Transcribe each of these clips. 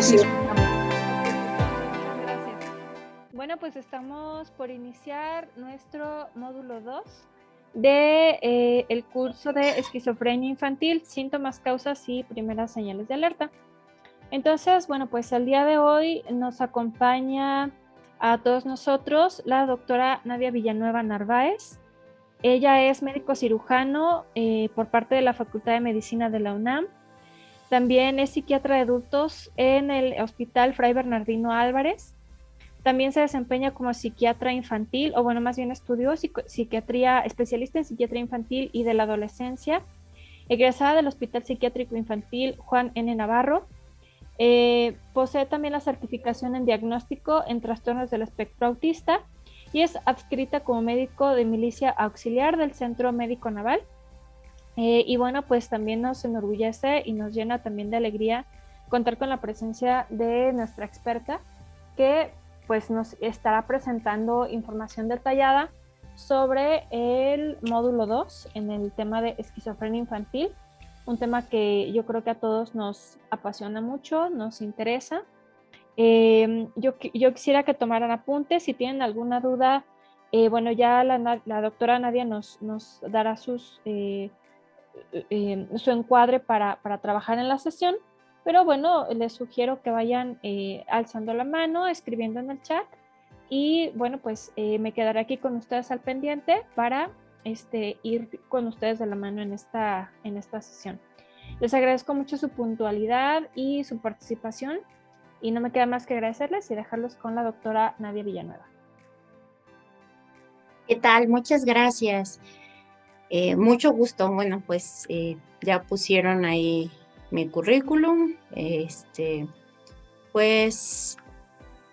inicio. Gracias. Bueno, pues estamos por iniciar nuestro módulo 2 de el curso de esquizofrenia infantil, síntomas, causas y primeras señales de alerta. Entonces, bueno, pues el día de hoy nos acompaña a todos nosotros la doctora Nadia Villanueva Narváez. Ella es médico cirujano por parte de la Facultad de Medicina de la UNAM. También es psiquiatra de adultos en el Hospital Fray Bernardino Álvarez. También se desempeña como psiquiatra infantil, o bueno, más bien estudió psiquiatría, especialista en psiquiatría infantil y de la adolescencia, egresada del Hospital Psiquiátrico Infantil Juan N. Navarro. Posee también la certificación en diagnóstico en trastornos del espectro autista y es adscrita como médico de milicia auxiliar del Centro Médico Naval. Y bueno, pues también nos enorgullece y nos llena también de alegría contar con la presencia de nuestra experta, que pues nos estará presentando información detallada sobre el módulo 2 en el tema de esquizofrenia infantil, un tema que yo creo que a todos nos apasiona mucho, nos interesa. Yo quisiera que tomaran apuntes. Si tienen alguna duda, bueno, ya la doctora Nadia nos dará su encuadre para trabajar en la sesión, pero bueno, les sugiero que vayan alzando la mano, escribiendo en el chat y bueno, pues me quedaré aquí con ustedes al pendiente para ir con ustedes de la mano en esta sesión. Les agradezco mucho su puntualidad y su participación y no me queda más que agradecerles y dejarlos con la doctora Nadia Villanueva. ¿Qué tal? Muchas gracias. Mucho gusto. Bueno, pues ya pusieron ahí mi currículum. Pues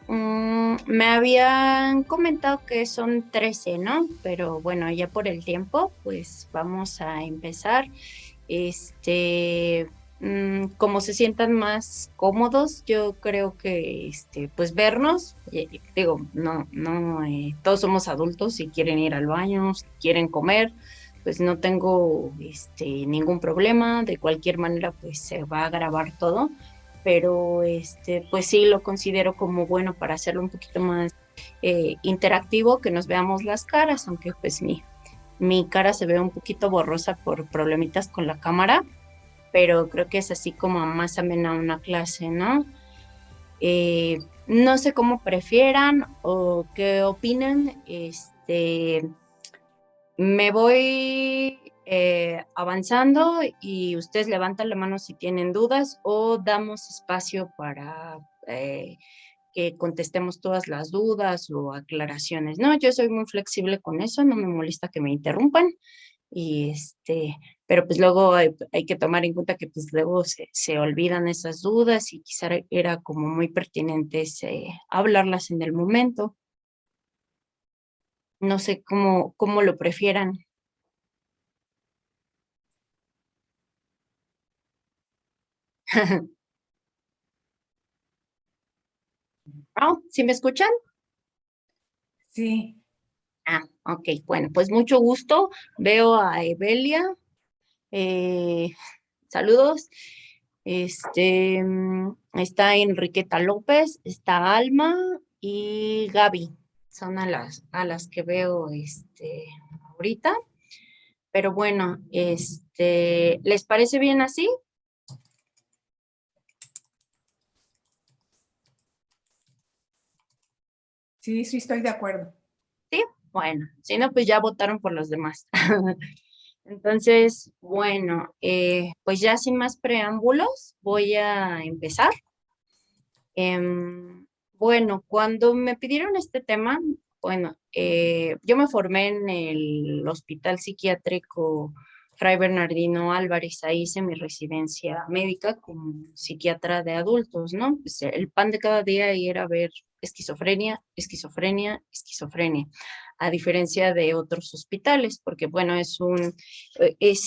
me habían comentado que son 13, ¿no? Pero bueno, ya por el tiempo, pues vamos a empezar. Como se sientan más cómodos, yo creo que pues vernos, digo, no, todos somos adultos, si quieren ir al baño, si quieren comer, pues no tengo ningún problema. De cualquier manera, pues se va a grabar todo, pero pues sí lo considero como bueno para hacerlo un poquito más interactivo, que nos veamos las caras, aunque pues mi cara se ve un poquito borrosa por problemitas con la cámara, pero creo que es así como más amena una clase, ¿no? No sé cómo prefieran o qué opinen. Me voy avanzando y ustedes levantan la mano si tienen dudas o damos espacio para que contestemos todas las dudas o aclaraciones, ¿no? Yo soy muy flexible con eso, no me molesta que me interrumpan y pero pues luego hay que tomar en cuenta que pues luego se olvidan esas dudas y quizá era como muy pertinente hablarlas en el momento. No sé cómo lo prefieran. ¿No? ¿Sí me escuchan? Sí. Ah, ok, bueno, pues mucho gusto. Veo a Evelia. Eh, Saludos. Está Enriqueta López, está Alma y Gaby. Son a las que veo ahorita. Pero bueno, ¿les parece bien así? Sí, sí, estoy de acuerdo. Sí, bueno, si no, pues ya votaron por los demás. Entonces, bueno, pues ya sin más preámbulos, voy a empezar. Bueno, cuando me pidieron este tema, bueno, yo me formé en el Hospital Psiquiátrico Fray Bernardino Álvarez. Ahí hice mi residencia médica como psiquiatra de adultos, ¿no? Pues el pan de cada día ahí era ver esquizofrenia, esquizofrenia, esquizofrenia, a diferencia de otros hospitales, porque bueno, es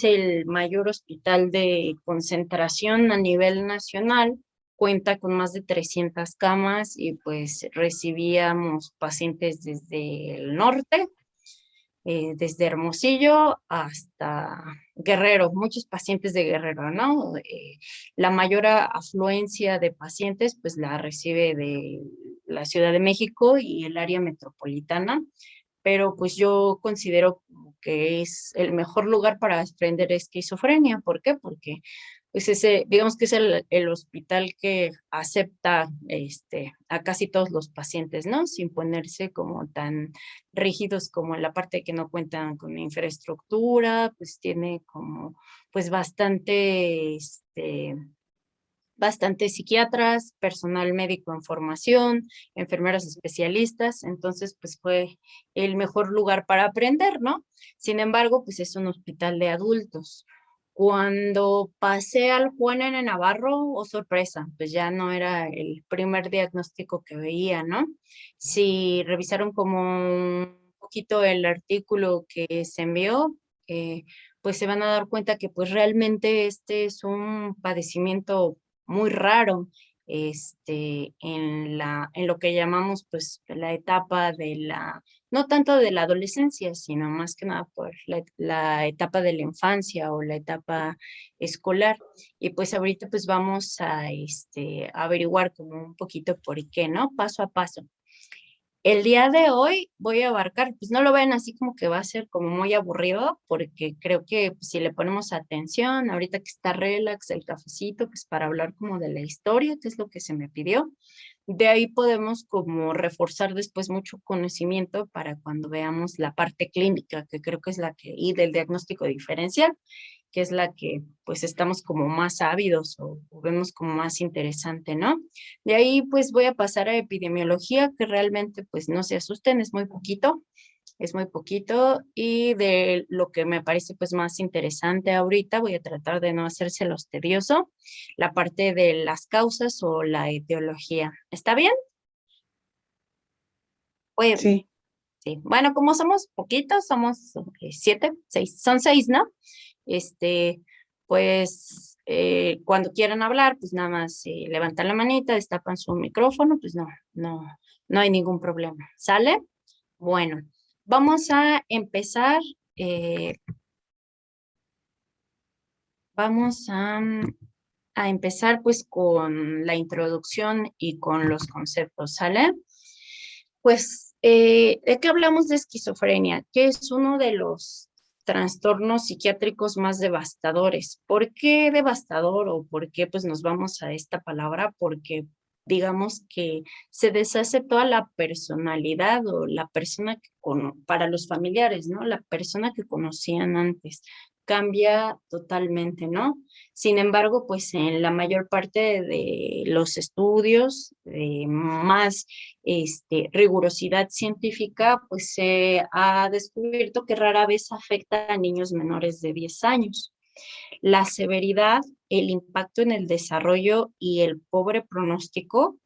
el mayor hospital de concentración a nivel nacional. Cuenta con más de 300 camas y pues recibíamos pacientes desde el norte, desde Hermosillo hasta Guerrero, muchos pacientes de Guerrero, ¿no? La mayor afluencia de pacientes pues la recibe de la Ciudad de México y el área metropolitana, pero pues yo considero que es el mejor lugar para aprender esquizofrenia. ¿Por qué? Porque pues ese, digamos que es el hospital que acepta a casi todos los pacientes, ¿no? Sin ponerse como tan rígidos como en la parte que no cuentan con infraestructura, pues tiene como pues bastante psiquiatras, personal médico en formación, enfermeros especialistas, entonces pues fue el mejor lugar para aprender, ¿no? Sin embargo, pues es un hospital de adultos. Cuando pasé al Juan N. Navarro, oh sorpresa, pues ya no era el primer diagnóstico que veía, ¿no? Si revisaron como un poquito el artículo que se envió, eh, pues se van a dar cuenta que pues realmente este es un padecimiento muy raro en lo que llamamos pues la etapa de no tanto de la adolescencia, sino más que nada por la etapa de la infancia o la etapa escolar. Y pues ahorita pues vamos a averiguar como un poquito por qué, ¿no? Paso a paso. El día de hoy voy a abarcar, pues no lo ven así como que va a ser como muy aburrido, porque creo que pues, si le ponemos atención, ahorita que está relax el cafecito, pues para hablar como de la historia, que es lo que se me pidió, de ahí podemos como reforzar después mucho conocimiento para cuando veamos la parte clínica, que creo que es la que, y del diagnóstico diferencial, que es la que pues estamos como más ávidos o vemos como más interesante, ¿no? De ahí pues voy a pasar a epidemiología, que realmente pues no se asusten, es muy poquito y de lo que me parece pues más interesante ahorita, voy a tratar de no hacérselos tedioso, la parte de las causas o la etiología. ¿Está bien? Oye, Sí, sí. Bueno, como somos poquitos, somos siete, seis, son seis, ¿no? Pues cuando quieran hablar, pues nada más levantan la manita, destapan su micrófono, pues no hay ningún problema. ¿Sale? Bueno, vamos a empezar, eh, vamos a empezar pues con la introducción y con los conceptos, ¿sale? Pues, ¿de qué hablamos de esquizofrenia? Que es uno de los trastornos psiquiátricos más devastadores. ¿Por qué devastador o por qué pues nos vamos a esta palabra? Porque digamos que se deshace toda la personalidad o la persona para los familiares, ¿no? La persona que conocían antes cambia totalmente, ¿no? Sin embargo, pues en la mayor parte de los estudios, más rigurosidad científica, pues se ha descubierto que rara vez afecta a niños menores de 10 años. La severidad, el impacto en el desarrollo y el pobre pronóstico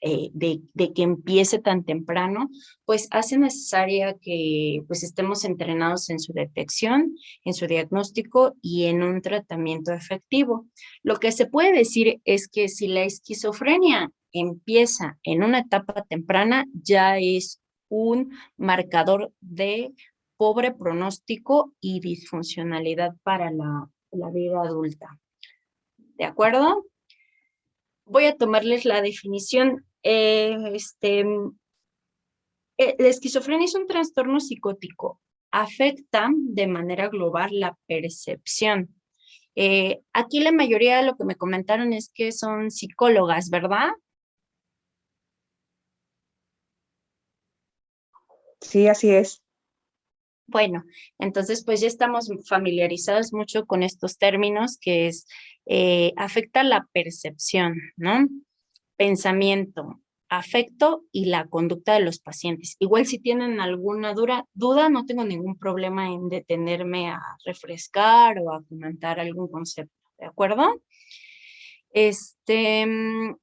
de que empiece tan temprano, pues hace necesaria que pues estemos entrenados en su detección, en su diagnóstico y en un tratamiento efectivo. Lo que se puede decir es que si la esquizofrenia empieza en una etapa temprana, ya es un marcador de pobre pronóstico y disfuncionalidad para la vida adulta. ¿De acuerdo? Voy a tomarles la definición. La esquizofrenia es un trastorno psicótico. Afecta de manera global la percepción. Aquí la mayoría de lo que me comentaron es que son psicólogas, ¿verdad? sí, así es. Bueno, entonces pues ya estamos familiarizados mucho con estos términos que es afecta la percepción, ¿no? Pensamiento, afecto y la conducta de los pacientes. Igual si tienen alguna duda, no tengo ningún problema en detenerme a refrescar o a comentar algún concepto, ¿de acuerdo? Este, mm,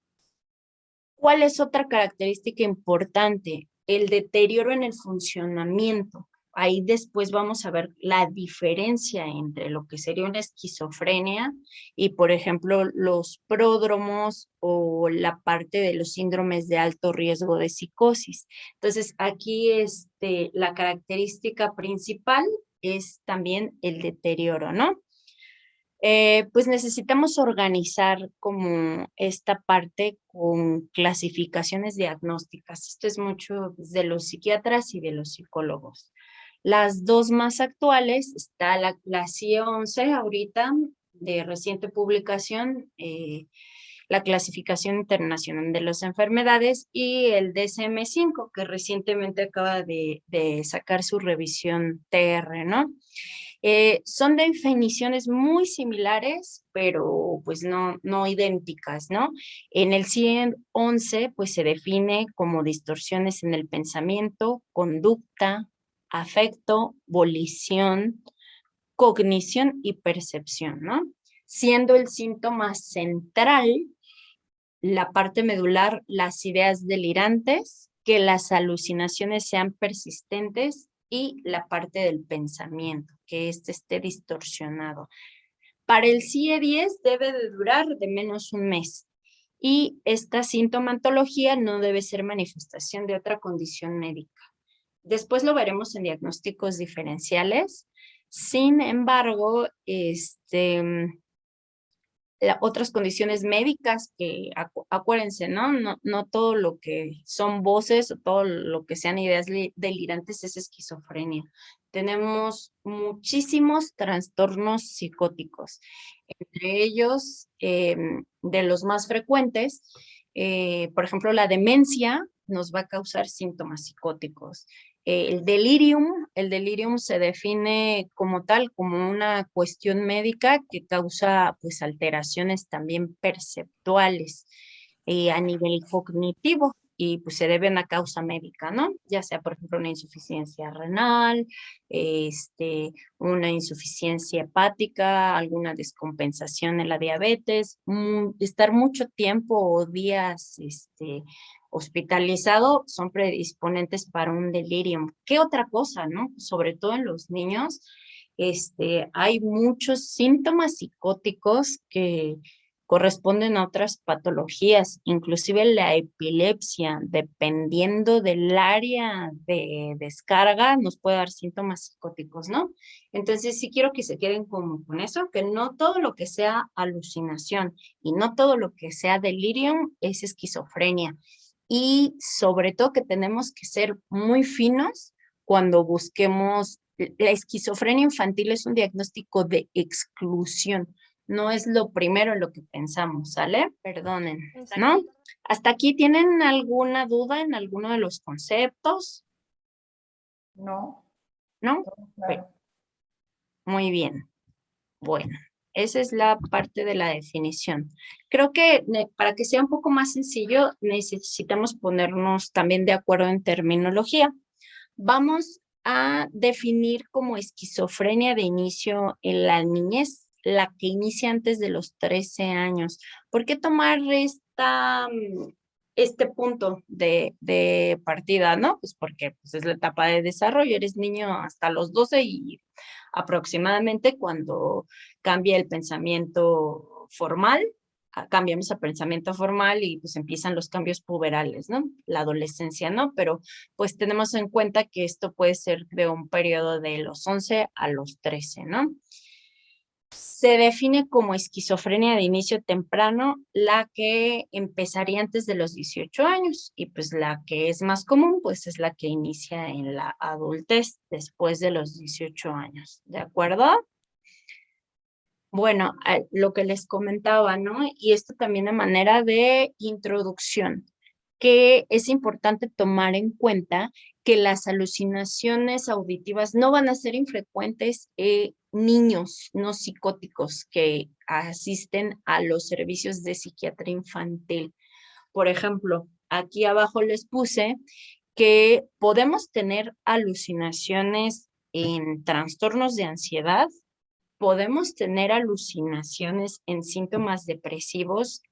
¿Cuál es otra característica importante? El deterioro en el funcionamiento. ahí después vamos a ver la diferencia entre lo que sería una esquizofrenia y, por ejemplo, los pródromos o la parte de los síndromes de alto riesgo de psicosis. Entonces, aquí la característica principal es también el deterioro, ¿no? Pues necesitamos organizar como esta parte con clasificaciones diagnósticas. Esto es mucho de los psiquiatras y de los psicólogos. Las dos más actuales está la CIE-11 ahorita de reciente publicación, la clasificación internacional de las enfermedades y el DSM-5 que recientemente acaba de sacar su revisión TR, ¿no? Son definiciones muy similares, pero pues no idénticas, ¿no? En el 111 pues se define como distorsiones en el pensamiento, conducta, afecto, volición, cognición y percepción, ¿no? Siendo el síntoma central la parte medular, las ideas delirantes, que las alucinaciones sean persistentes y la parte del pensamiento, que esté distorsionado. Para el CIE-10 debe de durar de menos un mes y esta sintomatología no debe ser manifestación de otra condición médica. Después lo veremos en diagnósticos diferenciales. Sin embargo, otras condiciones médicas que acuérdense, ¿no? No todo lo que son voces o todo lo que sean ideas delirantes es esquizofrenia. Tenemos muchísimos trastornos psicóticos, entre ellos de los más frecuentes, por ejemplo, la demencia nos va a causar síntomas psicóticos. El delirium se define como tal, como una cuestión médica que causa pues alteraciones también perceptuales a nivel cognitivo y pues se deben a causa médica, ¿no? Ya sea, por ejemplo, una insuficiencia renal, una insuficiencia hepática, alguna descompensación en la diabetes, estar mucho tiempo o días, hospitalizado son predisponentes para un delirium. ¿Qué otra cosa, no? Sobre todo en los niños, hay muchos síntomas psicóticos que corresponden a otras patologías, inclusive la epilepsia, dependiendo del área de descarga, nos puede dar síntomas psicóticos, ¿no? Entonces sí quiero que se queden como con eso, que no todo lo que sea alucinación y no todo lo que sea delirium es esquizofrenia y sobre todo que tenemos que ser muy finos cuando busquemos. La esquizofrenia infantil es un diagnóstico de exclusión, no es lo primero en lo que pensamos, ¿sale? Perdonen, ¿no? ¿Hasta aquí tienen alguna duda en alguno de los conceptos? No, ¿No? claro. Muy bien. Bueno, esa es la parte de la definición. Creo que para que sea un poco más sencillo, necesitamos ponernos también de acuerdo en terminología. Vamos a definir como esquizofrenia de inicio en la niñez, la que inicia antes de los 13 años. ¿Por qué tomar este punto de partida, no? Pues porque pues, es la etapa de desarrollo, eres niño hasta los 12 y aproximadamente cuando cambia el pensamiento formal, cambiamos a pensamiento formal y pues empiezan los cambios puberales, ¿no? La adolescencia, ¿no? Pero pues tenemos en cuenta que esto puede ser de un periodo de los 11 a los 13, ¿no? Se define como esquizofrenia de inicio temprano, la que empezaría antes de los 18 años y pues la que es más común, pues es la que inicia en la adultez después de los 18 años, ¿de acuerdo? Bueno, lo que les comentaba, ¿no? Y esto también a manera de introducción, que es importante tomar en cuenta que las alucinaciones auditivas no van a ser infrecuentes en niños no psicóticos que asisten a los servicios de psiquiatría infantil. Por ejemplo, aquí abajo les puse que podemos tener alucinaciones en trastornos de ansiedad, podemos tener alucinaciones en síntomas depresivos,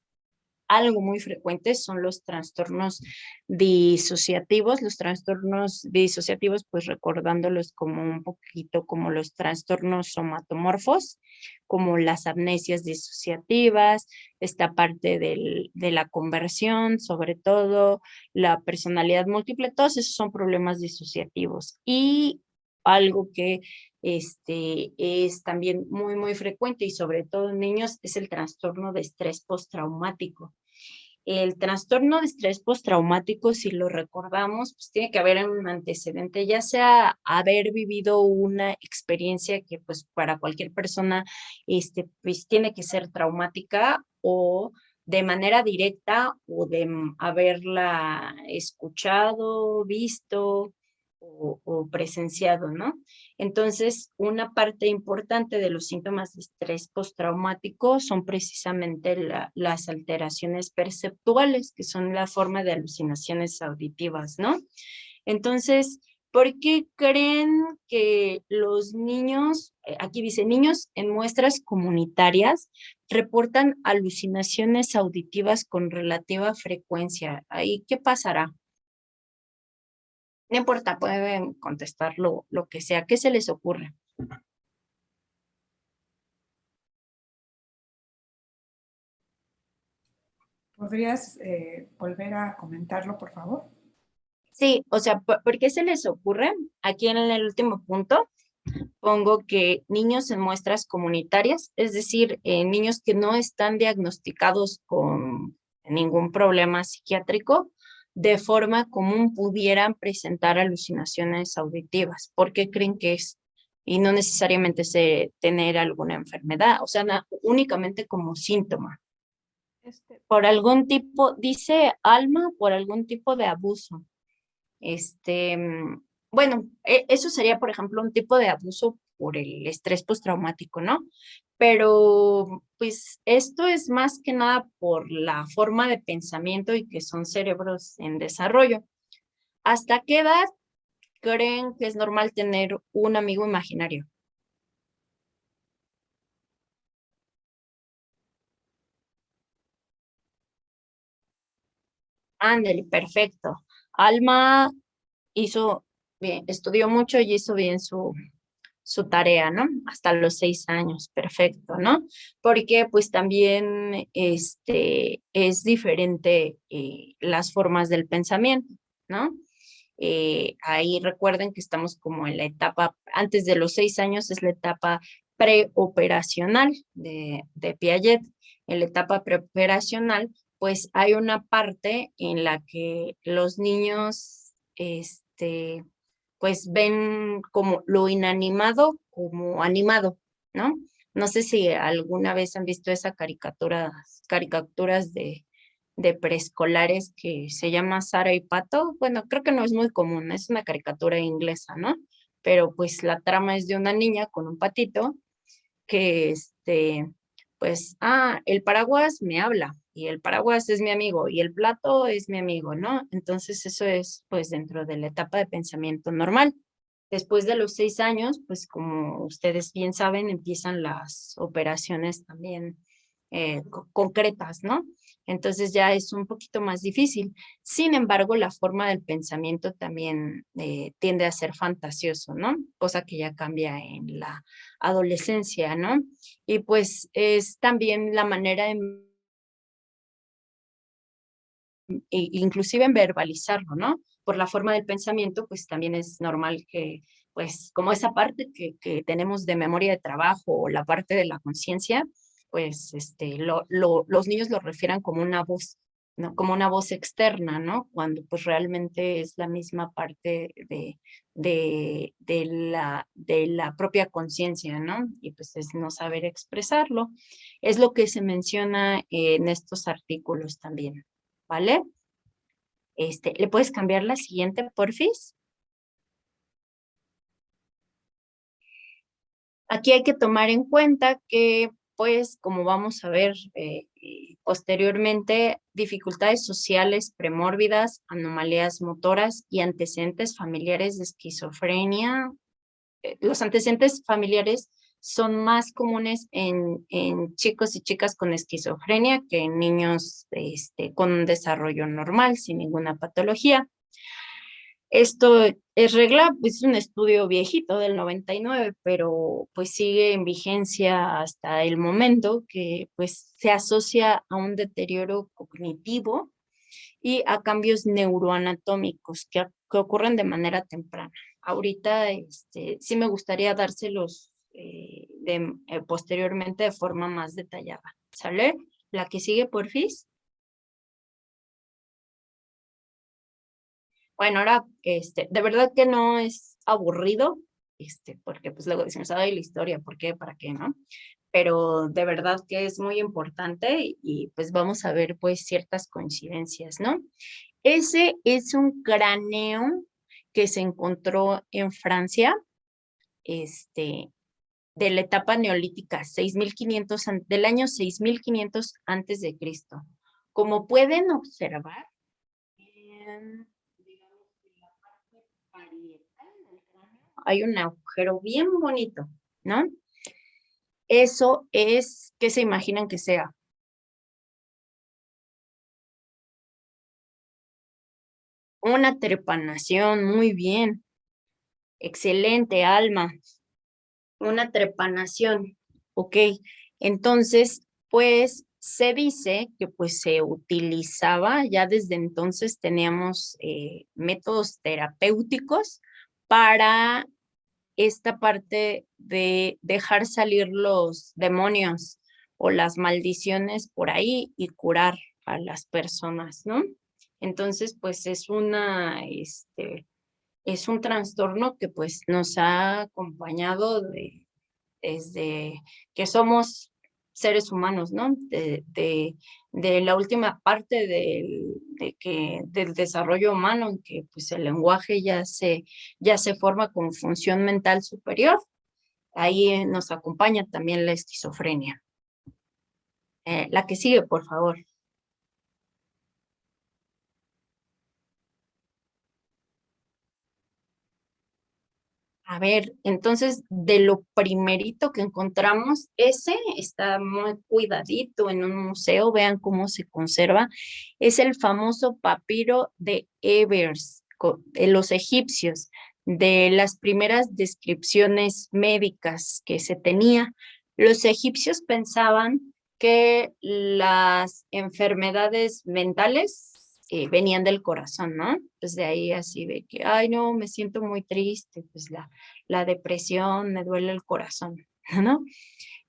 algo muy frecuente son los trastornos disociativos. Los trastornos disociativos, pues recordándolos como un poquito como los trastornos somatomorfos, como las amnesias disociativas, esta parte de la conversión, sobre todo la personalidad múltiple, todos esos son problemas disociativos. Y algo que es también muy, muy frecuente y sobre todo en niños es el trastorno de estrés postraumático. El trastorno de estrés postraumático, si lo recordamos, pues tiene que haber un antecedente, ya sea haber vivido una experiencia que pues para cualquier persona pues tiene que ser traumática o de manera directa o de haberla escuchado, visto o presenciado, ¿no? Entonces, una parte importante de los síntomas de estrés postraumático son precisamente las alteraciones perceptuales, que son la forma de alucinaciones auditivas, ¿no? Entonces, ¿por qué creen que los niños, aquí dice, niños en muestras comunitarias reportan alucinaciones auditivas con relativa frecuencia? ¿Ahí qué pasará? No importa, pueden contestar lo que sea. ¿Qué se les ocurre? ¿Podrías volver a comentarlo, por favor? Sí, o sea, ¿por qué se les ocurre? Aquí en el último punto pongo que niños en muestras comunitarias, es decir, niños que no están diagnosticados con ningún problema psiquiátrico, de forma común pudieran presentar alucinaciones auditivas. ¿Por qué creen que es? Y no necesariamente tener alguna enfermedad, o sea, únicamente como síntoma. Por algún tipo, dice Alma, por algún tipo de abuso. Bueno, eso sería, por ejemplo, un tipo de abuso por el estrés postraumático, ¿no? Pero, pues, esto es más que nada por la forma de pensamiento y que son cerebros en desarrollo. ¿Hasta qué edad creen que es normal tener un amigo imaginario? Ándale, perfecto. Alma hizo bien, estudió mucho y hizo bien su tarea, ¿no? Hasta los 6 años, perfecto, ¿no? Porque pues también es diferente las formas del pensamiento, ¿no? Ahí recuerden que estamos como en la etapa, antes de los 6 años es la etapa preoperacional de Piaget. En la etapa preoperacional, pues hay una parte en la que los niños, pues ven como lo inanimado como animado, ¿no? No sé si alguna vez han visto esa caricaturas de preescolares que se llama Sara y Pato. Bueno, creo que no es muy común, es una caricatura inglesa, ¿no? Pero pues la trama es de una niña con un patito que pues, el paraguas me habla y el paraguas es mi amigo y el plato es mi amigo, ¿no? Entonces eso es pues dentro de la etapa de pensamiento normal. Después de los 6 años, pues como ustedes bien saben, empiezan las operaciones también concretas, ¿no? Entonces ya es un poquito más difícil. Sin embargo, la forma del pensamiento también tiende a ser fantasioso, ¿no? Cosa que ya cambia en la adolescencia, ¿no? Y pues es también la manera inclusive en verbalizarlo, ¿no? Por la forma del pensamiento, pues también es normal que, pues como esa parte que tenemos de memoria de trabajo o la parte de la conciencia, pues los niños lo refieran como una voz, ¿no? Como una voz externa, ¿no? Cuando pues realmente es la misma parte de la propia conciencia, ¿no? Y pues es no saber expresarlo. Es lo que se menciona en estos artículos también. ¿Vale? ¿Le puedes cambiar la siguiente, porfis? Aquí hay que tomar en cuenta que, pues, como vamos a ver posteriormente, dificultades sociales premórbidas, anomalías motoras y antecedentes familiares de esquizofrenia. Los antecedentes familiares son más comunes en chicos y chicas con esquizofrenia que en niños con un desarrollo normal, sin ninguna patología. Esto es regla, pues es un estudio viejito del 99, pero pues sigue en vigencia hasta el momento que pues se asocia a un deterioro cognitivo y a cambios neuroanatómicos que ocurren de manera temprana. Ahorita sí me gustaría dárselos posteriormente de forma más detallada. ¿Sale? La que sigue, porfis. Bueno, ahora, de verdad que no es aburrido, porque pues luego decimos, ay, la historia, ¿por qué? ¿Para qué? ¿No? Pero de verdad que es muy importante y pues vamos a ver pues ciertas coincidencias, ¿no? Ese es un cráneo que se encontró en Francia, de la etapa neolítica, 6500, del año 6500 antes de Cristo. Como pueden observar, digamos que en la parte parietal del cráneo hay un agujero bien bonito, ¿no? Eso es, ¿qué se imaginan que sea? Una trepanación, muy bien. Excelente, Alma. Una trepanación, ¿ok? Entonces, pues se dice que pues se utilizaba, ya desde entonces teníamos métodos terapéuticos para esta parte de dejar salir los demonios o las maldiciones por ahí y curar a las personas, ¿no? Entonces, pues es un trastorno que pues nos ha acompañado desde que somos seres humanos, ¿no? De la última parte del desarrollo humano, en que pues el lenguaje ya se forma con función mental superior, ahí nos acompaña también la esquizofrenia. La que sigue, por favor. A ver, entonces de lo primerito que encontramos, ese está muy cuidadito en un museo, vean cómo se conserva, es el famoso papiro de Ebers, de los egipcios, de las primeras descripciones médicas que se tenía. Los egipcios pensaban que las enfermedades mentales venían del corazón, ¿no? Pues de ahí así de que, ay, no, me siento muy triste, pues la depresión, me duele el corazón, ¿no?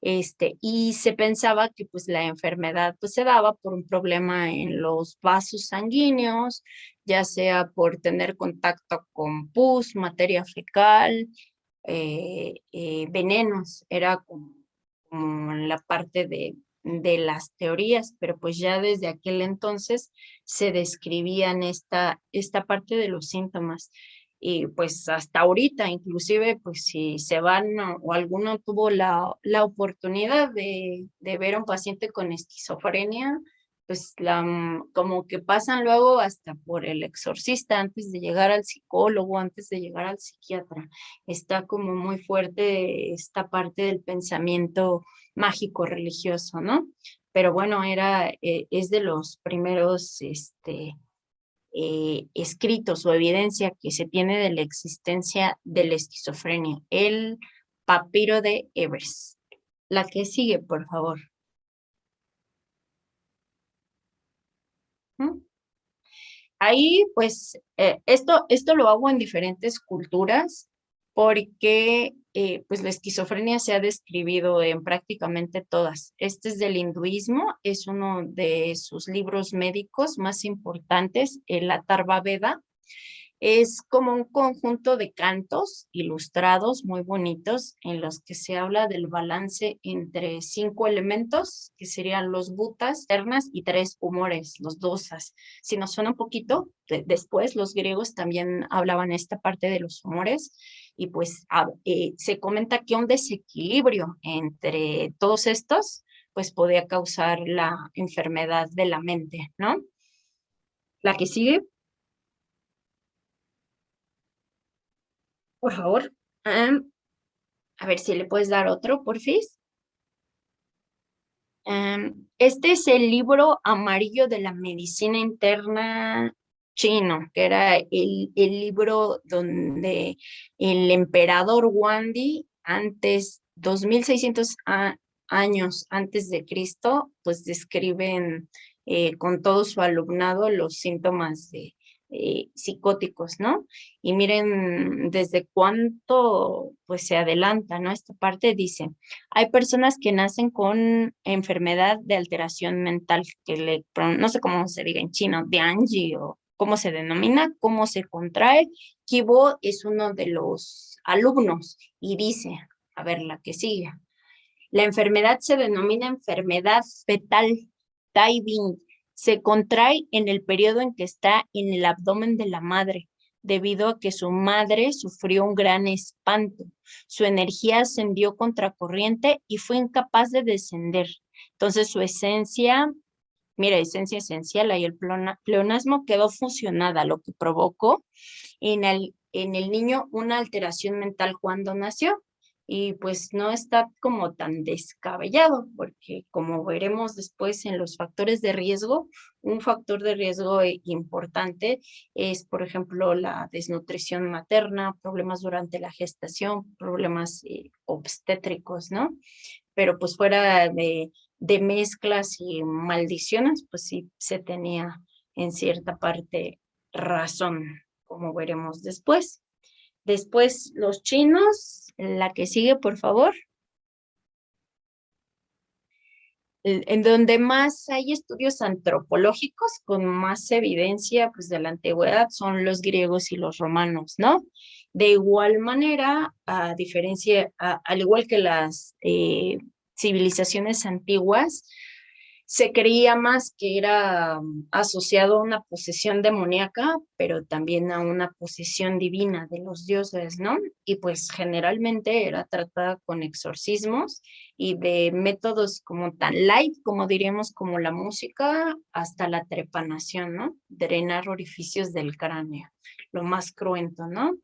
Y se pensaba que pues la enfermedad pues se daba por un problema en los vasos sanguíneos, ya sea por tener contacto con pus, materia fecal, venenos, era como la parte de las teorías, pero pues ya desde aquel entonces se describían esta parte de los síntomas. Y pues hasta ahorita, inclusive, pues si se van o alguno tuvo la oportunidad de ver a un paciente con esquizofrenia, pues como que pasan luego hasta por el exorcista antes de llegar al psicólogo, antes de llegar al psiquiatra. Está como muy fuerte esta parte del pensamiento mágico religioso, ¿no? Pero bueno, es de los primeros escritos o evidencia que se tiene de la existencia de la esquizofrenia, el papiro de Ebers. La que sigue, por favor. ¿Mm? Ahí, pues, esto lo hago en diferentes culturas porque, pues, la esquizofrenia se ha describido en prácticamente todas. Este es del hinduismo, es uno de sus libros médicos más importantes, el Atharva Veda. Es como un conjunto de cantos ilustrados muy bonitos en los que se habla del balance entre 5 elementos, que serían los bhutas, ternas y 3 humores, los dosas. Si nos suena un poquito, después los griegos también hablaban esta parte de los humores y pues se comenta que un desequilibrio entre todos estos pues podía causar la enfermedad de la mente, ¿no? La que sigue, por favor. A ver si le puedes dar otro, porfis. Este es el libro amarillo de la medicina interna chino, que era el libro donde el emperador Wandi, antes, 2600 años antes de Cristo, pues describen con todo su alumnado los síntomas de psicóticos, ¿no? Y miren desde cuánto pues se adelanta, ¿no? Esta parte dice, hay personas que nacen con enfermedad de alteración mental, no sé cómo se diga en chino, de Angie o cómo se denomina, cómo se contrae. Kibo es uno de los alumnos y dice, a ver, la que sigue. La enfermedad se denomina enfermedad fetal, Tai Bing. Se contrae en el periodo en que está en el abdomen de la madre, debido a que su madre sufrió un gran espanto. Su energía ascendió contracorriente y fue incapaz de descender. Entonces su esencia, mira, esencia esencial, ahí el pleonasmo quedó fusionada, lo que provocó en el niño una alteración mental cuando nació. Y pues no está como tan descabellado, porque como veremos después en los factores de riesgo, un factor de riesgo importante es, por ejemplo, la desnutrición materna, problemas durante la gestación, problemas obstétricos, ¿no? Pero pues fuera de mezclas y maldiciones, pues sí se tenía en cierta parte razón, como veremos después. Después los chinos, la que sigue, por favor. En donde más hay estudios antropológicos con más evidencia pues, de la antigüedad son los griegos y los romanos, ¿no? De igual manera, al igual que las civilizaciones antiguas, se creía más que era asociado a una posesión demoníaca, pero también a una posesión divina de los dioses, ¿no? Y pues generalmente era tratada con exorcismos y de métodos como tan light, como diríamos, como la música, hasta la trepanación, ¿no? Drenar orificios del cráneo, lo más cruento, ¿no?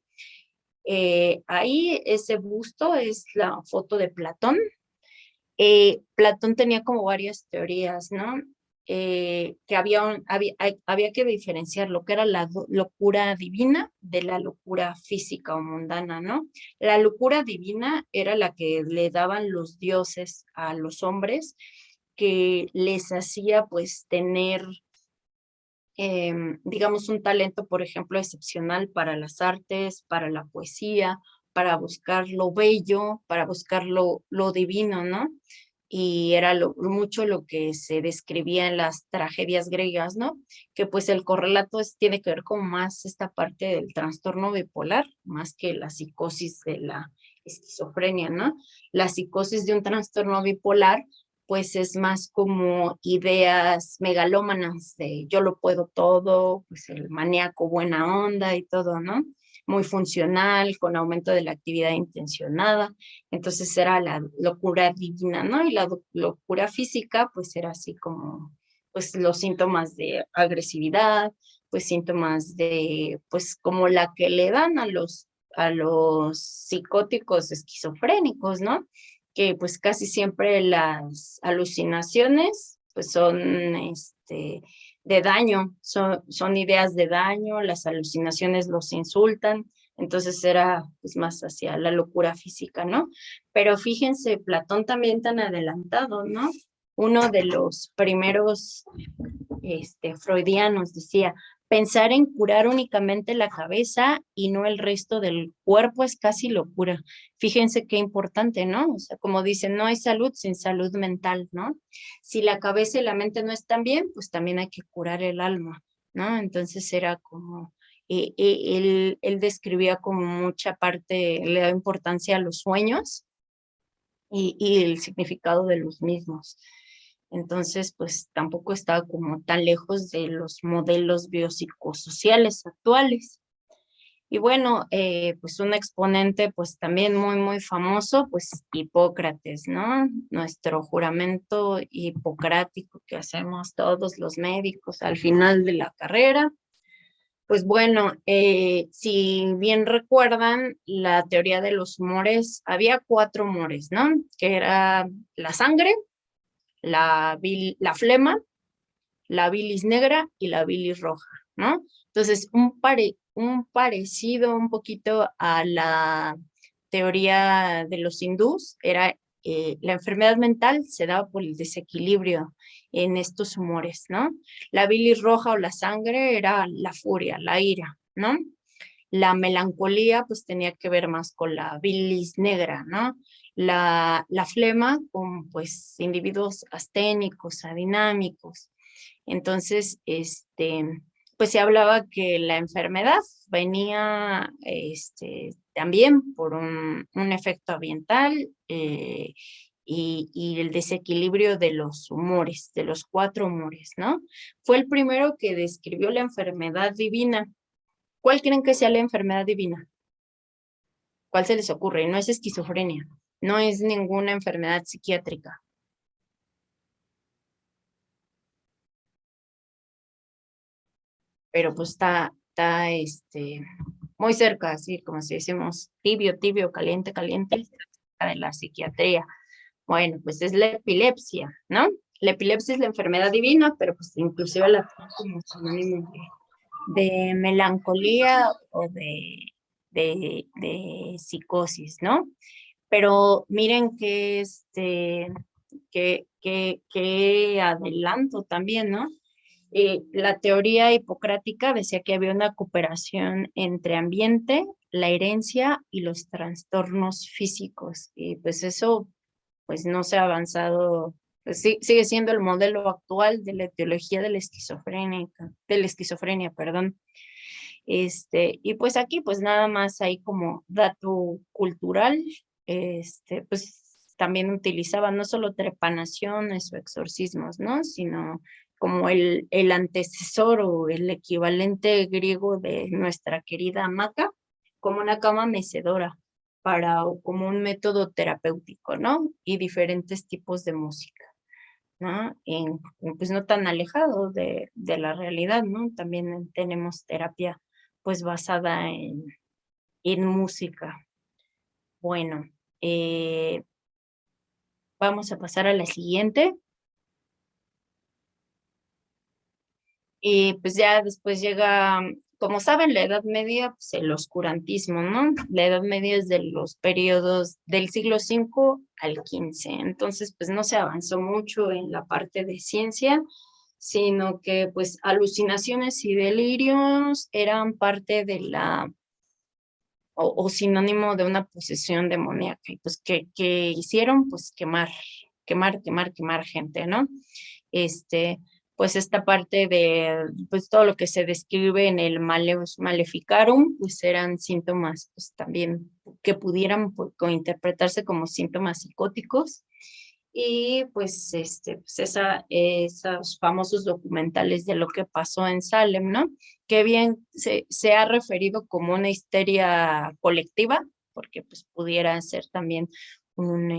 Ahí ese busto es la foto de Platón. Platón tenía como varias teorías, ¿no? Que había que diferenciar lo que era la locura divina de la locura física o mundana, ¿no? La locura divina era la que le daban los dioses a los hombres, que les hacía pues tener, digamos, un talento, por ejemplo, excepcional para las artes, para la poesía, para buscar lo bello, para buscar lo divino, ¿no? Y era mucho lo que se describía en las tragedias griegas, ¿no? Que pues el correlato tiene que ver con más esta parte del trastorno bipolar, más que la psicosis de la esquizofrenia, ¿no? La psicosis de un trastorno bipolar pues es más como ideas megalómanas de yo lo puedo todo, pues el maníaco buena onda y todo, ¿no? Muy funcional, con aumento de la actividad intencionada. Entonces era la locura divina, ¿no? Y la locura física, pues era así como, pues los síntomas de agresividad, pues síntomas de, pues como la que le dan a los psicóticos esquizofrénicos, ¿no? Que pues casi siempre las alucinaciones pues son de daño, son ideas de daño, las alucinaciones los insultan, entonces era pues más hacia la locura física, ¿no? Pero fíjense, Platón también tan adelantado, ¿no? Uno de los primeros freudianos decía, pensar en curar únicamente la cabeza y no el resto del cuerpo es casi locura. Fíjense qué importante, ¿no? O sea, como dicen, no hay salud sin salud mental, ¿no? Si la cabeza y la mente no están bien, pues también hay que curar el alma, ¿no? Entonces era como, él describía como mucha parte, le da importancia a los sueños y el significado de los mismos. Entonces, pues tampoco estaba como tan lejos de los modelos biopsicosociales actuales. Y bueno, pues un exponente pues también muy, muy famoso, pues Hipócrates, ¿no? Nuestro juramento hipocrático que hacemos todos los médicos al final de la carrera, Pues bueno, si bien recuerdan, la teoría de los humores, había 4 humores, ¿no? Que era la sangre, la flema, la bilis negra y la bilis roja, ¿no? Entonces, un parecido un poquito a la teoría de los hindús era la enfermedad mental se daba por el desequilibrio en estos humores, ¿no? La bilis roja o la sangre era la furia, la ira, ¿no? La melancolía pues tenía que ver más con la bilis negra, ¿no? La flema con pues individuos asténicos, adinámicos. Entonces, pues se hablaba que la enfermedad venía también por un efecto ambiental y el desequilibrio de los humores, de los 4 humores, ¿no? Fue el primero que describió la enfermedad divina. ¿Cuál creen que sea la enfermedad divina? ¿Cuál se les ocurre? No es esquizofrenia, no es ninguna enfermedad psiquiátrica, pero pues está muy cerca, así como si decimos tibio, tibio, caliente, caliente, cerca de la psiquiatría. Bueno, pues es la epilepsia, ¿no? La epilepsia es la enfermedad divina, pero pues inclusive la toman como sinónimo de melancolía o de psicosis, ¿no? Pero miren que adelanto también, ¿no? La teoría hipocrática decía que había una cooperación entre ambiente, la herencia y los trastornos físicos. Y pues eso, pues no se ha avanzado, pues sigue siendo el modelo actual de la etiología de la esquizofrenia, perdón. Y pues aquí, pues nada más hay como dato cultural, pues también utilizaban no solo trepanaciones o exorcismos, ¿no? Sino como el antecesor o el equivalente griego de nuestra querida hamaca, como una cama mecedora o como un método terapéutico, ¿no? Y diferentes tipos de música, ¿no? Pues no tan alejado de la realidad, ¿no? También tenemos terapia pues basada en música. Bueno, eh, vamos a pasar a la siguiente. Y pues ya después llega, como saben, la Edad Media, pues el oscurantismo, ¿no? La Edad Media es de los periodos del siglo V al XV. Entonces, pues no se avanzó mucho en la parte de ciencia, sino que pues alucinaciones y delirios eran parte de o sinónimo de una posesión demoníaca. Y pues, ¿qué hicieron? Pues quemar gente, ¿no? Este, pues esta parte de, pues todo lo que se describe en el Maleus Maleficarum, pues eran síntomas, pues también que pudieran interpretarse como síntomas psicóticos. Y pues esos famosos documentales de lo que pasó en Salem, ¿no? Que bien se ha referido como una histeria colectiva, porque pues pudiera ser también una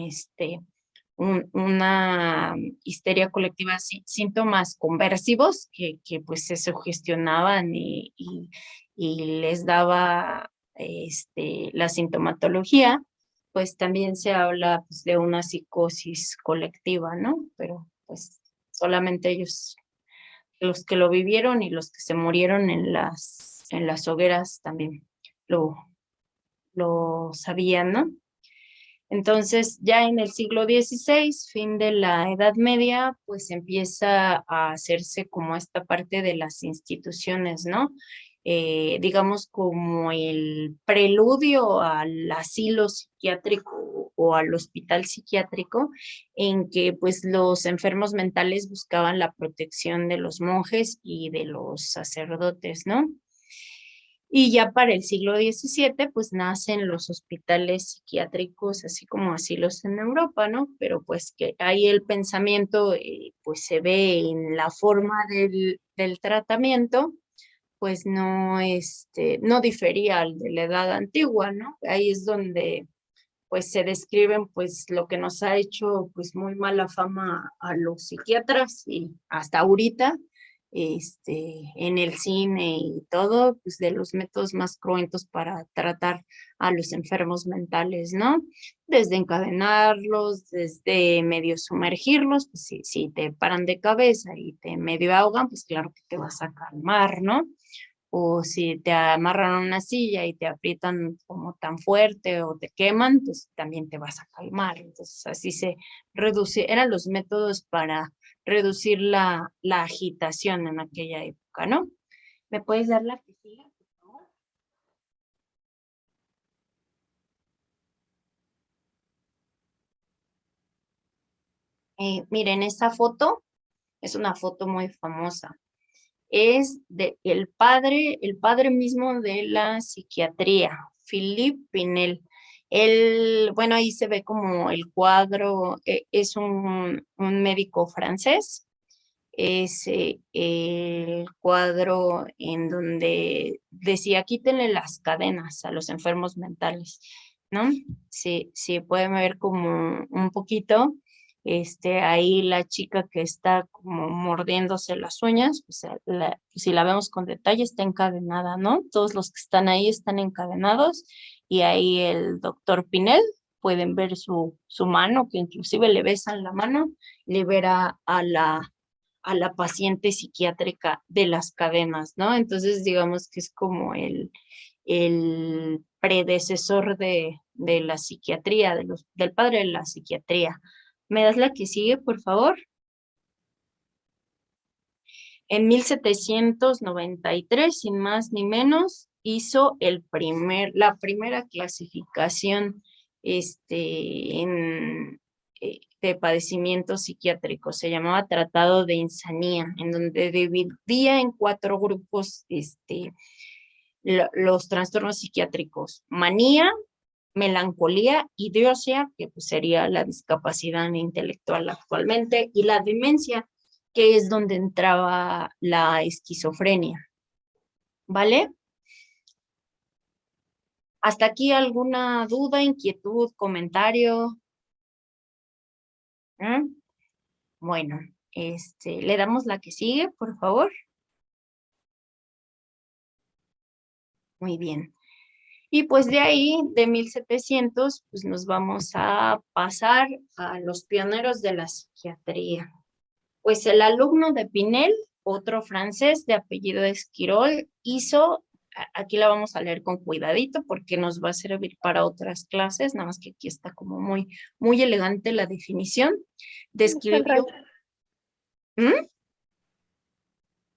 histeria colectiva, síntomas conversivos que pues se sugestionaban y les daba la sintomatología, pues también se habla pues, de una psicosis colectiva, ¿no? Pero pues solamente ellos, los que lo vivieron y los que se murieron en las hogueras también lo, lo sabían, ¿no? Entonces, ya en el siglo XVI, fin de la Edad Media, pues empieza a hacerse como esta parte de las instituciones, ¿no? Digamos como el preludio al asilo psiquiátrico o al hospital psiquiátrico, en que pues los enfermos mentales buscaban la protección de los monjes y de los sacerdotes, ¿no? Y ya para el siglo XVII, pues nacen los hospitales psiquiátricos, así como asilos en Europa, ¿no? Pero pues que ahí el pensamiento, pues se ve en la forma del tratamiento, pues no difería al de la edad antigua, ¿no? Ahí es donde pues se describen pues lo que nos ha hecho pues muy mala fama a los psiquiatras y hasta ahorita, en el cine y todo, pues de los métodos más cruentos para tratar a los enfermos mentales, ¿no? Desde encadenarlos, desde medio sumergirlos, pues si te paran de cabeza y te medio ahogan, pues claro que te vas a calmar, ¿no? O si te amarran a una silla y te aprietan como tan fuerte o te queman, pues también te vas a calmar. Entonces así se reduce, eran los métodos para reducir la agitación en aquella época, ¿no? ¿Me puedes dar la que sigue, por favor? Miren, esta foto es una foto muy famosa. Es de el padre mismo de la psiquiatría, Philippe Pinel. Él, bueno, ahí se ve como el cuadro, es un médico francés, es el cuadro en donde decía, quítenle las cadenas a los enfermos mentales, ¿no? Sí, pueden ver como un poquito, ahí la chica que está como mordiéndose las uñas, pues, si la vemos con detalle, está encadenada, ¿no? Todos los que están ahí están encadenados y ahí el doctor Pinel, pueden ver su mano, que inclusive le besan la mano, libera a la paciente psiquiátrica de las cadenas, ¿no? Entonces, digamos que es como el predecesor de la psiquiatría, del padre de la psiquiatría. ¿Me das la que sigue, por favor? En 1793, sin más ni menos, hizo la primera clasificación de padecimientos psiquiátricos. Se llamaba Tratado de Insanía, en donde dividía en 4 grupos los trastornos psiquiátricos: manía, melancolía, idiocia, que pues sería la discapacidad intelectual actualmente, y la demencia, que es donde entraba la esquizofrenia. ¿Vale? ¿Hasta aquí alguna duda, inquietud, comentario? ¿Eh? Bueno, le damos la que sigue, por favor. Muy bien. Y pues de ahí, de 1700, pues nos vamos a pasar a los pioneros de la psiquiatría. Pues el alumno de Pinel, otro francés de apellido Esquirol, hizo, aquí la vamos a leer con cuidadito porque nos va a servir para otras clases, nada más que aquí está como muy, muy elegante la definición. Describió. ¿Mm?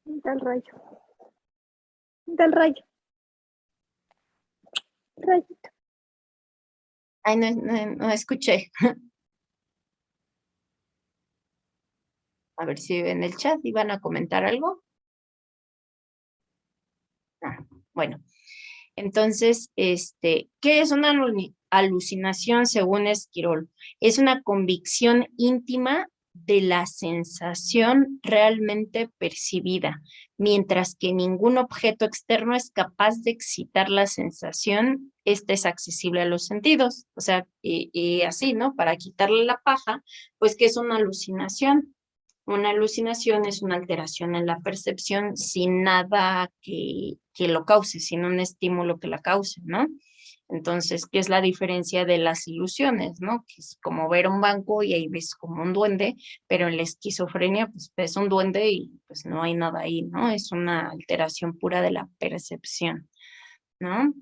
Del rayo. Del rayo. Rayito. Ay, no escuché. A ver si en el chat iban a comentar algo. Ah, bueno, entonces, ¿qué es una alucinación según Esquirol? Es una convicción íntima de la sensación realmente percibida, mientras que ningún objeto externo es capaz de excitar la sensación, esta es accesible a los sentidos. O sea, y así, ¿no? Para quitarle la paja, pues, ¿qué es una alucinación? Una alucinación es una alteración en la percepción sin nada que lo cause, sin un estímulo que la cause, ¿no? Entonces, ¿qué es la diferencia de las ilusiones, no? Que es como ver un banco y ahí ves como un duende, pero en la esquizofrenia, pues ves un duende y pues no hay nada ahí, ¿no? Es una alteración pura de la percepción, ¿no?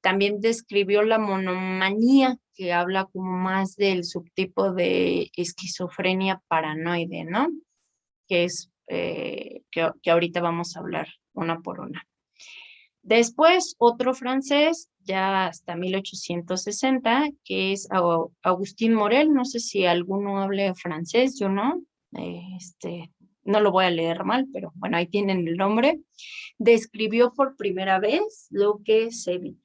También describió la monomanía, que habla como más del subtipo de esquizofrenia paranoide, ¿no? Que es que ahorita vamos a hablar una por una. Después, otro francés, ya hasta 1860, que es Agustín Morel. No sé si alguno hable francés, yo no. No lo voy a leer mal, pero bueno, ahí tienen el nombre. Describió por primera vez lo que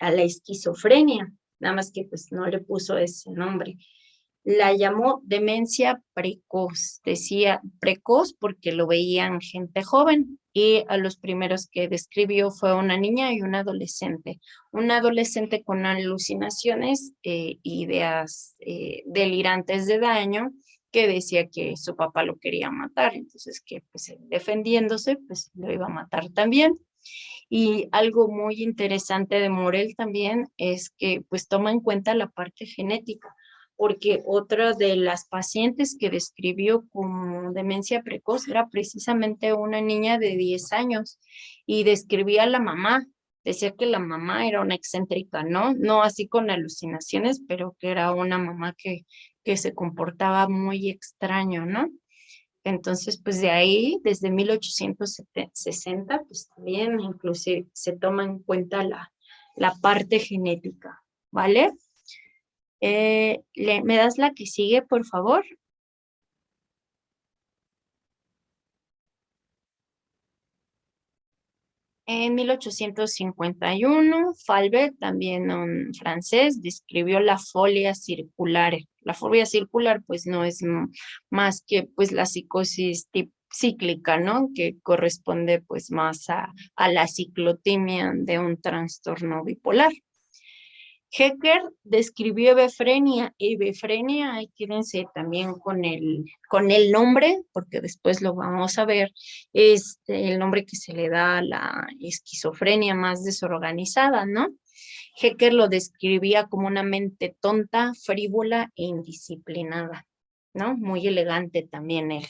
a la esquizofrenia, nada más que pues no le puso ese nombre. La llamó demencia precoz, decía precoz porque lo veían gente joven, y a los primeros que describió fue una niña y un adolescente con alucinaciones, ideas delirantes de daño, que decía que su papá lo quería matar, entonces que pues él, defendiéndose, pues lo iba a matar también. Y algo muy interesante de Morel también es que pues toma en cuenta la parte genética, porque otra de las pacientes que describió como demencia precoz era precisamente una niña de 10 años y describía a la mamá. Decía que la mamá era una excéntrica, ¿no? No así con alucinaciones, pero que era una mamá que se comportaba muy extraño, ¿no? Entonces, pues de ahí, desde 1860, pues también inclusive se toma en cuenta la parte genética, ¿vale? ¿Me das la que sigue, por favor? En 1851, Falbert, también un francés, describió la folia circular. La folia circular, pues, no es más que, pues, la psicosis cíclica, ¿no? Que corresponde, pues, más a la ciclotimia de un trastorno bipolar. Hecker describió hebefrenia. Hebefrenia, ahí quédense también con el nombre, porque después lo vamos a ver, es el nombre que se le da a la esquizofrenia más desorganizada, ¿no? Hecker lo describía como una mente tonta, frívola e indisciplinada, ¿no? Muy elegante también él.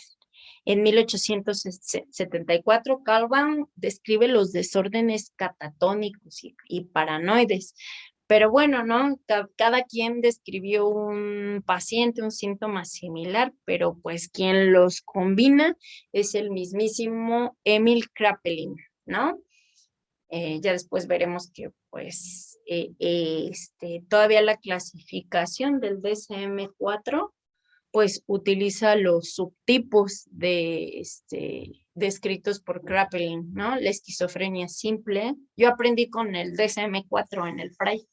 En 1874, Calvin describe los desórdenes catatónicos y paranoides. Pero bueno, ¿no? Cada quien describió un paciente, un síntoma similar, pero pues quien los combina es el mismísimo Emil Kraepelin, ¿no? Ya después veremos que pues todavía la clasificación del DSM-4 pues utiliza los subtipos descritos por Kraepelin, ¿no? La esquizofrenia simple. Yo aprendí con el DSM-4 en el FRAI.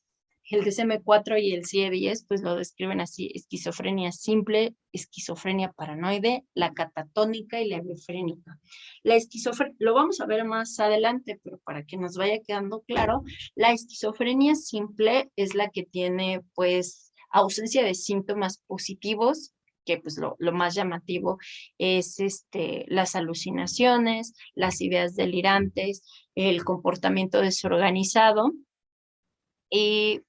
El DSM-4 y el CIE-10 pues lo describen así: esquizofrenia simple, esquizofrenia paranoide, la catatónica y la hebefrénica. La esquizofrenia, lo vamos a ver más adelante, pero para que nos vaya quedando claro, la esquizofrenia simple es la que tiene pues ausencia de síntomas positivos, que pues lo más llamativo es las alucinaciones, las ideas delirantes, el comportamiento desorganizado, y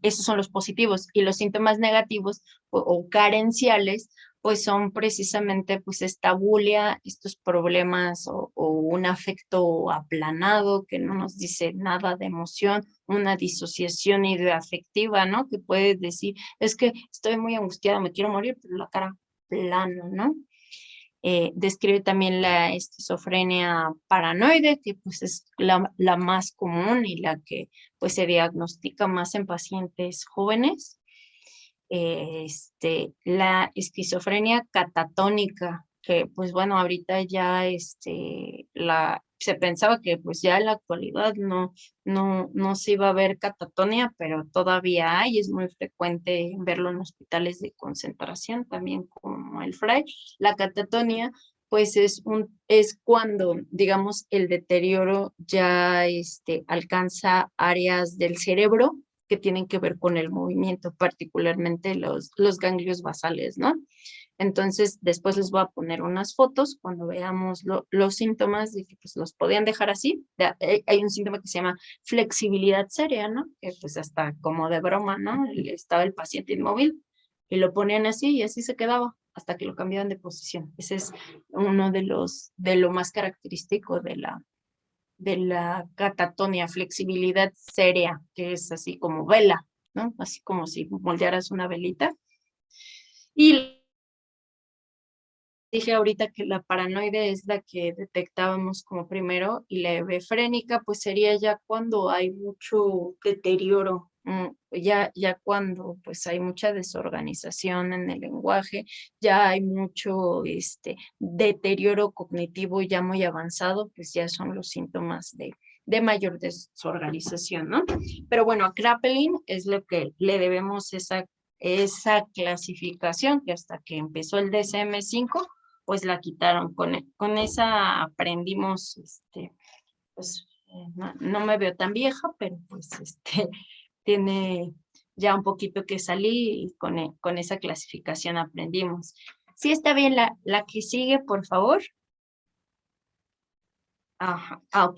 esos son los positivos, y los síntomas negativos o carenciales pues son precisamente pues esta bulia, estos problemas o un afecto aplanado que no nos dice nada de emoción, una disociación ideoafectiva, ¿no? Que puedes decir, es que estoy muy angustiada, me quiero morir, pero la cara plana, ¿no? Describe también la esquizofrenia paranoide, que pues es la más común y la que pues se diagnostica más en pacientes jóvenes. La esquizofrenia catatónica, que pues bueno, ahorita ya se pensaba que pues ya en la actualidad no se iba a ver catatonia, pero todavía hay, es muy frecuente verlo en hospitales de concentración, también como el FRAI. La catatonia pues es cuando, digamos, el deterioro ya alcanza áreas del cerebro que tienen que ver con el movimiento, particularmente los ganglios basales, ¿no? Entonces, después les voy a poner unas fotos cuando veamos los síntomas de que pues los podían dejar así. Hay un síntoma que se llama flexibilidad seria, ¿no? Que pues hasta como de broma, ¿no? Estaba el paciente inmóvil y lo ponían así y así se quedaba hasta que lo cambiaban de posición. Ese es uno de lo más característico de la catatonia, flexibilidad seria, que es así como vela, ¿no? Así como si moldearas una velita. Y dije ahorita que la paranoide es la que detectábamos como primero, y la hebefrénica pues sería ya cuando hay mucho deterioro, ya cuando pues hay mucha desorganización en el lenguaje, ya hay mucho deterioro cognitivo ya muy avanzado, pues ya son los síntomas de mayor desorganización, ¿no? Pero bueno, a Kraepelin es lo que le debemos esa clasificación, que hasta que empezó el DSM-5 pues la quitaron. Con esa aprendimos, pues no me veo tan vieja, pero pues tiene ya un poquito que salí y con esa clasificación aprendimos. Sí, está bien, la que sigue, por favor. Ajá, ok.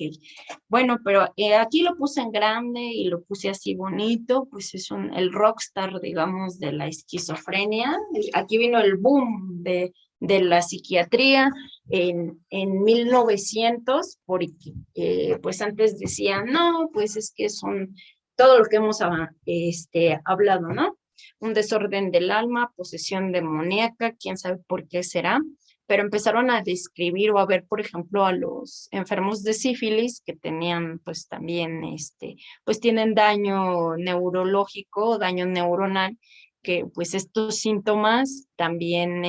Bueno, pero aquí lo puse en grande y lo puse así bonito, pues es el rockstar, digamos, de la esquizofrenia. Aquí vino el boom de la psiquiatría en 1900, porque pues antes decían, no, pues es que son todo lo que hemos hablado, ¿no? Un desorden del alma, posesión demoníaca, quién sabe por qué será, pero empezaron a describir o a ver, por ejemplo, a los enfermos de sífilis que tenían, pues también, pues tienen daño neurológico, daño neuronal, que pues estos síntomas también,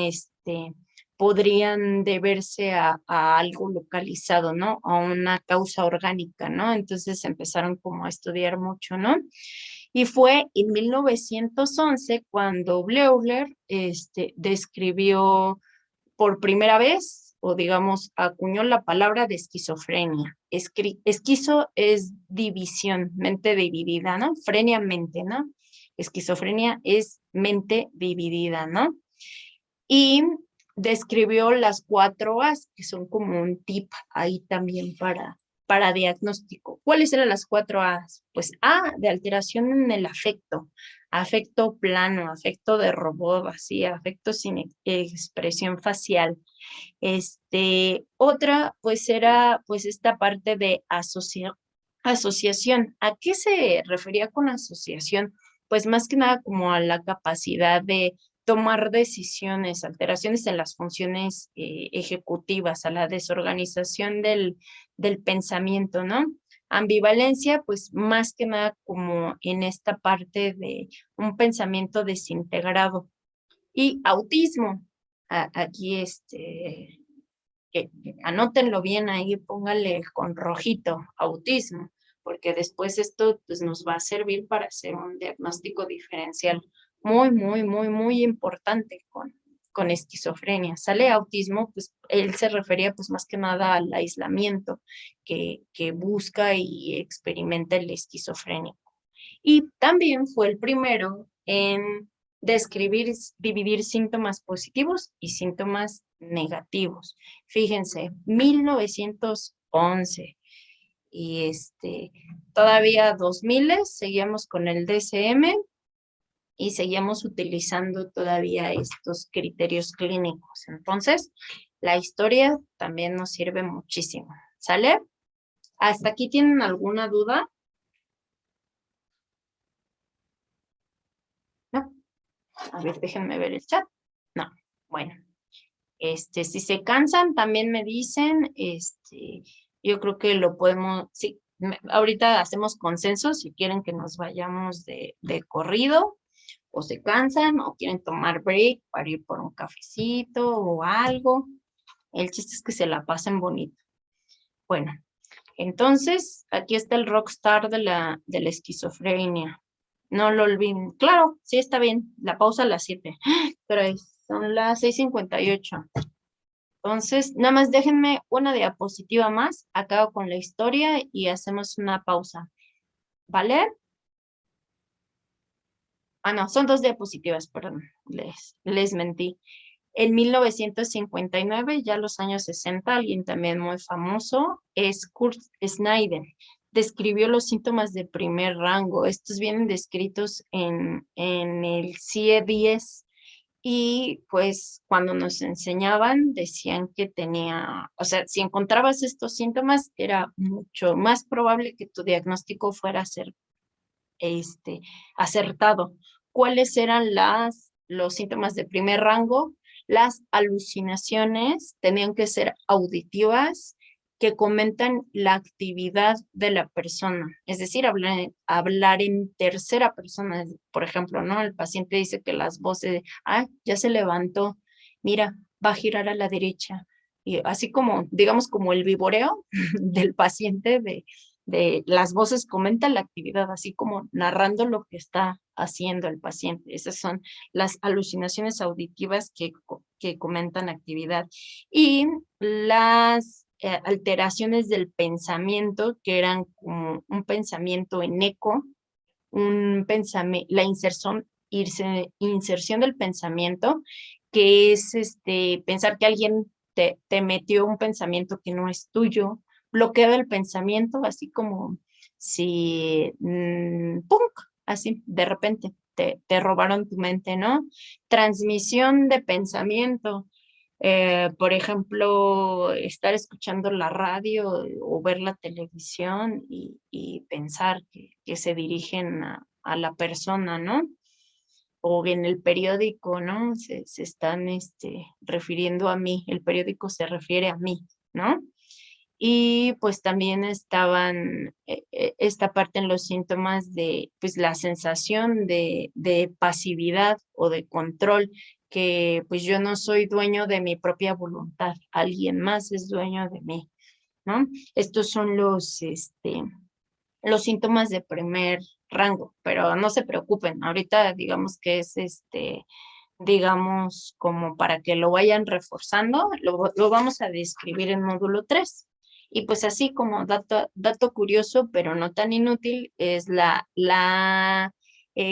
podrían deberse a algo localizado, ¿no? A una causa orgánica, ¿no? Entonces empezaron como a estudiar mucho, ¿no? Y fue en 1911 cuando Bleuler, describió por primera vez, o digamos, acuñó la palabra de esquizofrenia. Esquizo es división, mente dividida, ¿no? Frenia, mente, ¿no? Esquizofrenia es mente dividida, ¿no? Y describió las 4 A's, que son como un tip ahí también para diagnóstico. ¿Cuáles eran las 4 A's? Pues A, de alteración en el afecto, afecto plano, afecto de robot, así, afecto sin expresión facial. Otra, pues era pues esta parte de asociación. ¿A qué se refería con asociación? Pues más que nada como a la capacidad de tomar decisiones, alteraciones en las funciones ejecutivas, a la desorganización del pensamiento, ¿no? Ambivalencia, pues más que nada como en esta parte de un pensamiento desintegrado. Y autismo, aquí anótenlo bien ahí, póngale con rojito, autismo, porque después esto pues, nos va a servir para hacer un diagnóstico diferencial muy, muy, muy, muy importante con esquizofrenia. Sale autismo, pues él se refería pues más que nada al aislamiento que busca y experimenta el esquizofrénico. Y también fue el primero en describir, dividir síntomas positivos y síntomas negativos. Fíjense, 1911 y todavía 2000 seguíamos con el DSM y seguíamos utilizando todavía estos criterios clínicos. Entonces, la historia también nos sirve muchísimo. ¿Sale? ¿Hasta aquí tienen alguna duda? ¿No? A ver, déjenme ver el chat. No, bueno. Si se cansan, también me dicen, yo creo que lo podemos, sí, ahorita hacemos consenso si quieren que nos vayamos de corrido, o se cansan, o quieren tomar break para ir por un cafecito o algo. El chiste es que se la pasen bonito. Bueno, entonces, aquí está el rockstar de la esquizofrenia. No lo olviden. Claro, sí está bien. La pausa a las 7. Pero son las 6:58. Entonces, nada más déjenme una diapositiva más. Acabo con la historia y hacemos una pausa. ¿Vale? Ah, no, son 2 diapositivas, perdón. Les mentí. En 1959, ya los años 60, alguien también muy famoso es Kurt Snyder. Describió los síntomas de primer rango. Estos vienen descritos en el CIE-10 y pues cuando nos enseñaban decían que tenía, o sea, si encontrabas estos síntomas era mucho más probable que tu diagnóstico fuera a ser acertado. ¿Cuáles eran los síntomas de primer rango? Las alucinaciones tenían que ser auditivas, que comentan la actividad de la persona, es decir, hablar en tercera persona, por ejemplo, ¿no? El paciente dice que las voces, ya se levantó, mira, va a girar a la derecha, y así como, digamos, como el viboreo del paciente de las voces comentan la actividad, así como narrando lo que está haciendo el paciente. Esas son las alucinaciones auditivas que comentan actividad. Y las alteraciones del pensamiento, que eran como un pensamiento en eco, un pensamiento, inserción del pensamiento, que es pensar que alguien te metió un pensamiento que no es tuyo, bloqueo del pensamiento, así como si, ¡pum!, así de repente te robaron tu mente, ¿no? Transmisión de pensamiento. Por ejemplo, estar escuchando la radio o ver la televisión y pensar que se dirigen a la persona, ¿no? O en el periódico, ¿no? Se están refiriendo a mí, el periódico se refiere a mí, ¿no? Y pues también estaban esta parte en los síntomas de pues la sensación de pasividad o de control, que pues yo no soy dueño de mi propia voluntad, alguien más es dueño de mí, ¿no? Estos son los síntomas de primer rango, pero no se preocupen, ahorita digamos que es digamos, como para que lo vayan reforzando, lo vamos a describir en módulo 3. Y pues así como dato curioso, pero no tan inútil, es la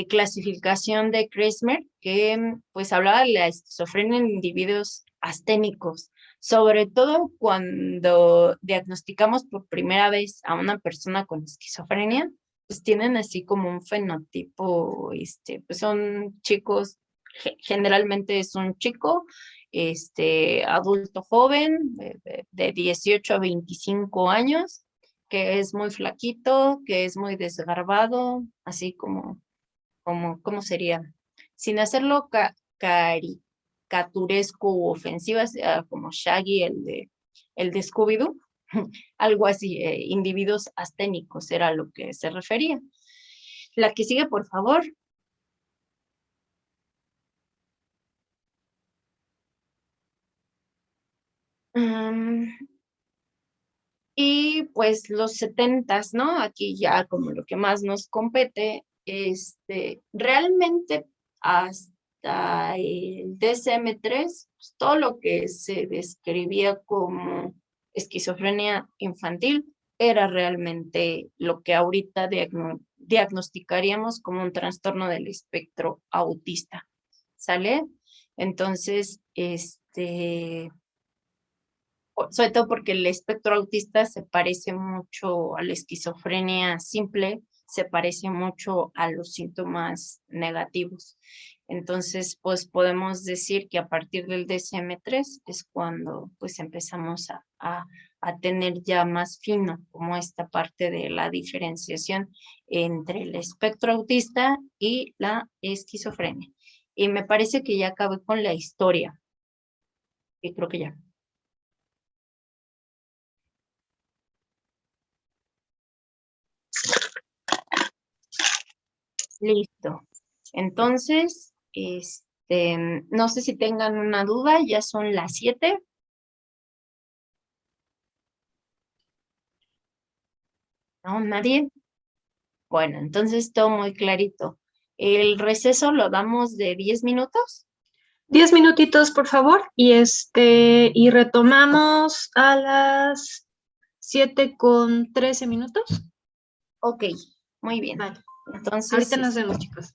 clasificación de Kreismer, que pues hablaba de la esquizofrenia en individuos asténicos, sobre todo cuando diagnosticamos por primera vez a una persona con esquizofrenia, pues tienen así como un fenotipo, pues son chicos, generalmente es un chico, adulto joven, de 18 a 25 años, que es muy flaquito, que es muy desgarbado, así ¿cómo sería? Sin hacerlo caricaturesco u ofensiva, como Shaggy, el de Scooby-Doo, algo así, individuos asténicos era a lo que se refería. La que sigue, por favor. Y pues los 70s, ¿no? Aquí ya como lo que más nos compete, realmente hasta el DSM-3, pues, todo lo que se describía como esquizofrenia infantil era realmente lo que ahorita diagnosticaríamos como un trastorno del espectro autista, ¿sale? Entonces, sobre todo porque el espectro autista se parece mucho a la esquizofrenia simple, se parece mucho a los síntomas negativos. Entonces, pues podemos decir que a partir del DSM-3 es cuando pues empezamos a tener ya más fino como esta parte de la diferenciación entre el espectro autista y la esquizofrenia. Y me parece que ya acabé con la historia, y creo que ya. Listo. Entonces, no sé si tengan una duda, ya son las 7. ¿No? ¿Nadie? Bueno, entonces todo muy clarito. El receso lo damos de 10 minutos. 10 minutitos, por favor, y retomamos a las 7:13. Ok, muy bien. Vale. Entonces, Ahorita nos vemos, chicos.